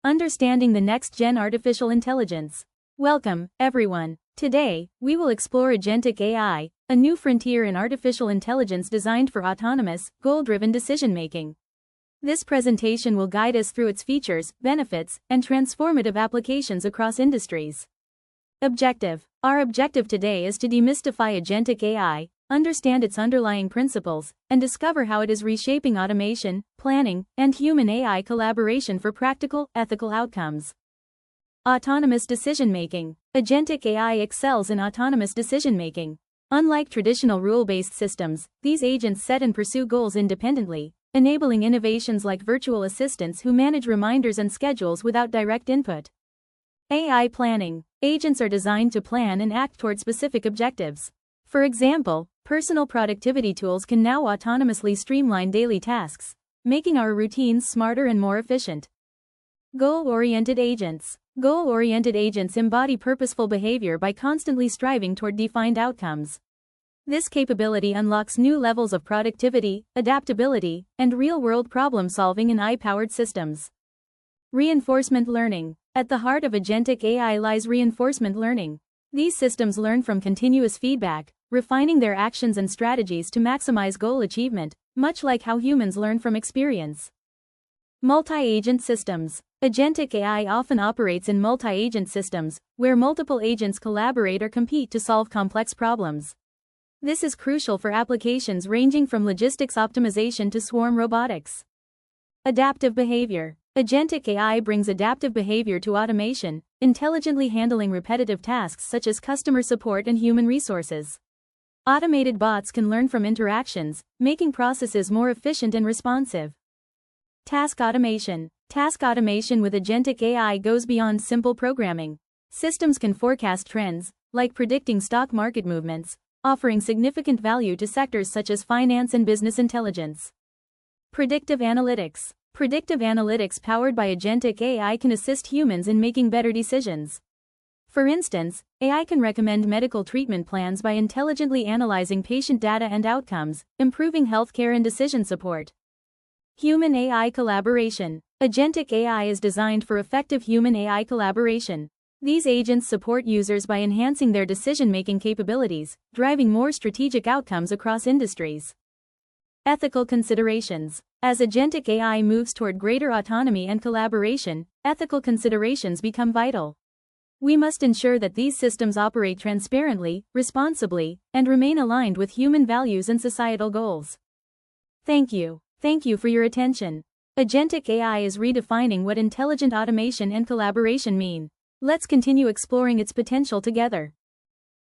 Understanding the Next-Gen Artificial Intelligence. Welcome, everyone. Today, we will explore Agentic AI, a new frontier in artificial intelligence designed for autonomous, goal-driven decision-making. This presentation will guide us through its features, benefits, and transformative applications across industries. Objective. Our objective today is to demystify Agentic AI, understand its underlying principles, and discover how it is reshaping automation, planning, and human-AI collaboration for practical, ethical outcomes. Autonomous decision-making. Agentic AI excels in autonomous decision-making. Unlike traditional rule-based systems, these agents set and pursue goals independently, enabling innovations like virtual assistants who manage reminders and schedules without direct input. AI planning. Agents are designed to plan and act toward specific objectives. For example, personal productivity tools can now autonomously streamline daily tasks, making our routines smarter and more efficient. Goal-oriented agents. Goal-oriented agents embody purposeful behavior by constantly striving toward defined outcomes. This capability unlocks new levels of productivity, adaptability, and real-world problem-solving in AI-powered systems. Reinforcement learning. At the heart of Agentic AI lies reinforcement learning. These systems learn from continuous feedback, refining their actions and strategies to maximize goal achievement, much like how humans learn from experience. Multi-agent systems. Agentic AI often operates in multi-agent systems, where multiple agents collaborate or compete to solve complex problems. This is crucial for applications ranging from logistics optimization to swarm robotics. Adaptive behavior. Agentic AI brings adaptive behavior to automation, intelligently handling repetitive tasks such as customer support and human resources. Automated bots can learn from interactions, making processes more efficient and responsive. Task automation. Task automation with Agentic AI goes beyond simple programming. Systems can forecast trends, like predicting stock market movements, offering significant value to sectors such as finance and business intelligence. Predictive analytics. Predictive analytics powered by Agentic AI can assist humans in making better decisions. For instance, AI can recommend medical treatment plans by intelligently analyzing patient data and outcomes, improving healthcare and decision support. Human-AI collaboration. Agentic AI is designed for effective human-AI collaboration. These agents support users by enhancing their decision-making capabilities, driving more strategic outcomes across industries. Ethical considerations. As Agentic AI moves toward greater autonomy and collaboration, ethical considerations become vital. We must ensure that these systems operate transparently, responsibly, and remain aligned with human values and societal goals. Thank you. Thank you for your attention. Agentic AI is redefining what intelligent automation and collaboration mean. Let's continue exploring its potential together.